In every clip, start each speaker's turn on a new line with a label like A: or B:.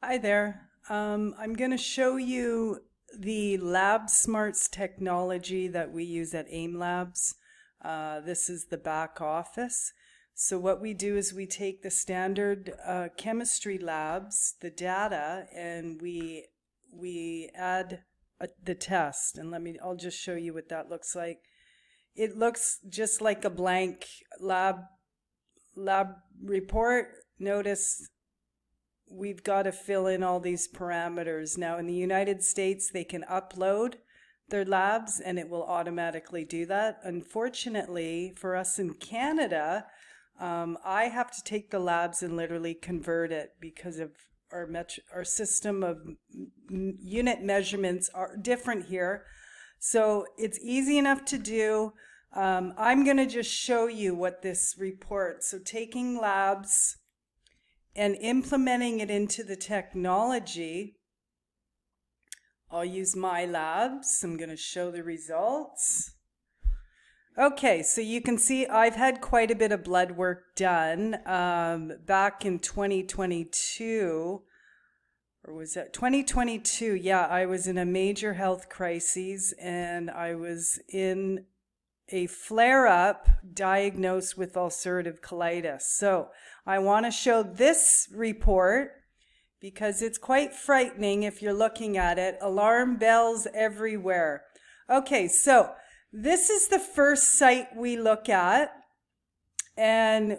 A: Hi there. I'm going to show you the Lab Smarts technology that we use at AIMLabs. This is the back office. So what we do is we take the standard chemistry labs, the data, and we add the test. And I'll just show you what that looks like. It looks just like a blank lab report. Notice we've got to fill in all these parameters. Now in the United States, they can upload their labs and it will automatically do that. Unfortunately, for us in Canada, I have to take the labs and literally convert it because of our system of unit measurements are different here. So it's easy enough to do. I'm going to just show you what this report. So taking labs and implementing it into the technology. I'll use my labs. I'm going to show the results. Okay, so you can see I've had quite a bit of blood work done back in 2022, or was that 2022? Yeah, I was in a major health crisis and I was in a flare-up diagnosed with ulcerative colitis. So I want to show this report because it's quite frightening if you're looking at it. Alarm bells everywhere. Okay, so this is the first site we look at. And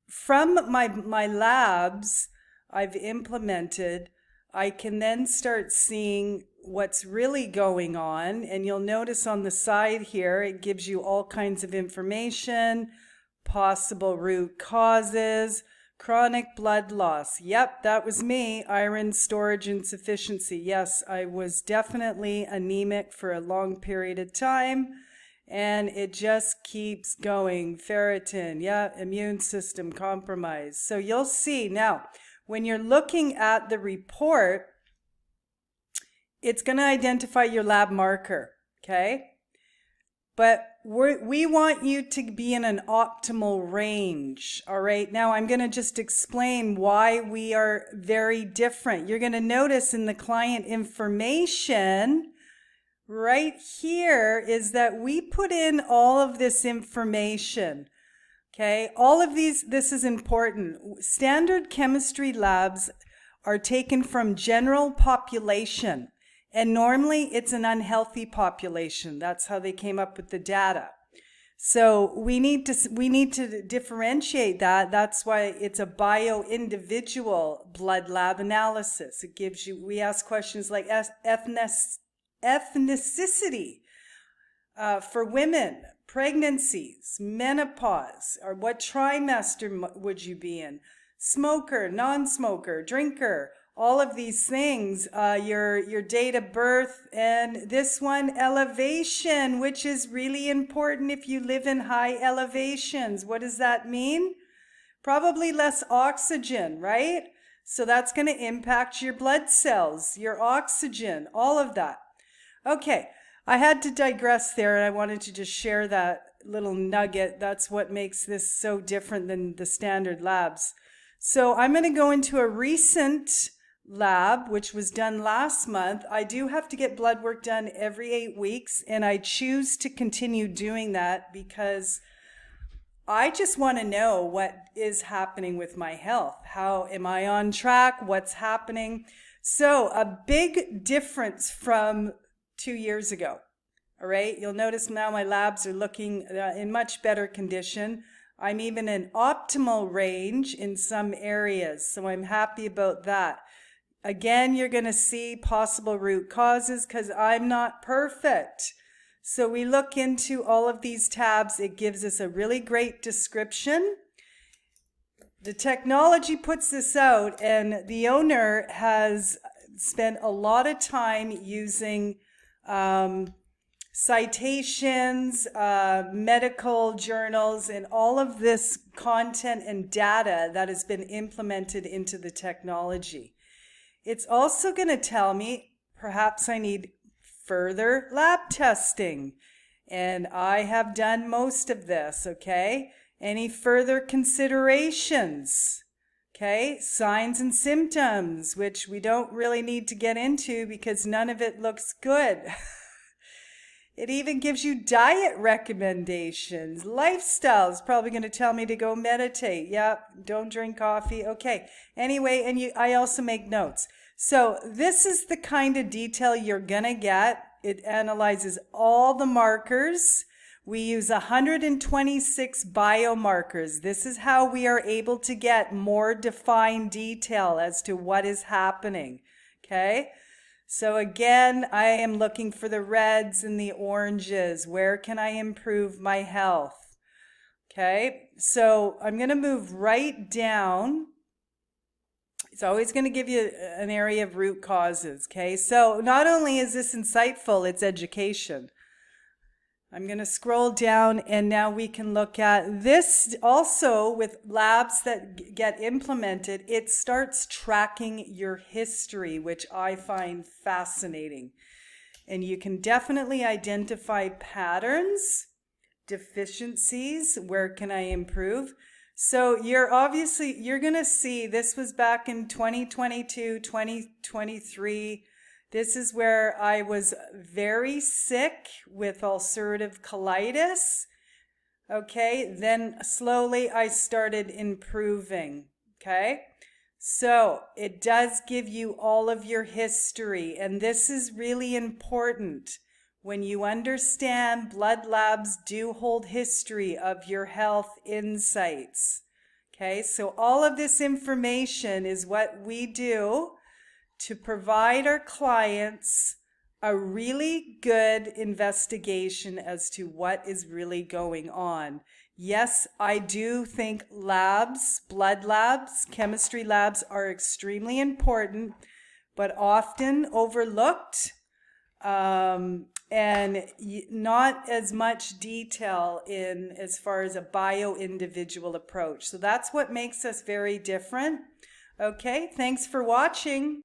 A: from my labs I've implemented, I can then start seeing what's really going on. And you'll notice on the side here, it gives you all kinds of information, possible root causes, chronic blood loss. Yep, that was me. Iron storage insufficiency. Yes, I was definitely anemic for a long period of time. And it just keeps going. Ferritin, yeah, immune system compromised. So you'll see now, when you're looking at the report, it's going to identify your lab marker, okay? But we want you to be in an optimal range, all right? Now I'm going to just explain why we are very different. You're going to notice in the client information right here is that we put in all of this information. Okay, all of this is important. Standard chemistry labs are taken from general population, and normally it's an unhealthy population. That's how they came up with the data. So we need to differentiate that. That's why it's a bio-individual blood lab analysis. It gives you, we ask questions like ethnicity for women, pregnancies, menopause, or what trimester would you be in, smoker, non-smoker, drinker, all of these things, your date of birth, and this one, elevation, which is really important if you live in high elevations. What does that mean? Probably less oxygen, right? So that's going to impact your blood cells, your oxygen, all of that. Okay. I had to digress there, and I wanted to just share that little nugget. That's what makes this so different than the standard labs. So I'm going to go into a recent lab, which was done last month. I do have to get blood work done every 8 weeks, and I choose to continue doing that because I just want to know what is happening with my health. How am I on track? What's happening? So a big difference from 2 years ago. All right, you'll notice now my labs are looking in much better condition. I'm even in optimal range in some areas, so I'm happy about that. Again, you're going to see possible root causes because I'm not perfect. So we look into all of these tabs. It gives us a really great description. The technology puts this out, and the owner has spent a lot of time using citations, medical journals, and all of this content and data that has been implemented into the technology. It's also going to tell me perhaps I need further lab testing, and I have done most of this, okay? Any further considerations? Okay, signs and symptoms, which we don't really need to get into because none of it looks good. It even gives you diet recommendations. Lifestyle is probably going to tell me to go meditate. Yep, don't drink coffee. Okay. Anyway, and I also make notes. So this is the kind of detail you're going to get. It analyzes all the markers. We use 126 biomarkers. This is how we are able to get more defined detail as to what is happening. Okay? So again, I am looking for the reds and the oranges. Where can I improve my health? Okay, so I'm going to move right down. It's always going to give you an area of root causes. Okay, so not only is this insightful, it's education. I'm going to scroll down and now we can look at this also with labs that get implemented. It starts tracking your history, which I find fascinating. And you can definitely identify patterns, deficiencies, where can I improve? So you're going to see this was back in 2022, 2023. This is where I was very sick with ulcerative colitis. Okay, then slowly I started improving. Okay, so it does give you all of your history, and this is really important. When you understand blood labs do hold history of your health insights. Okay, so all of this information is what we do to provide our clients a really good investigation as to what is really going on. Yes, I do think labs, blood labs, chemistry labs are extremely important, but often overlooked and not as much detail in as far as a bio-individual approach. So that's what makes us very different. Okay, thanks for watching.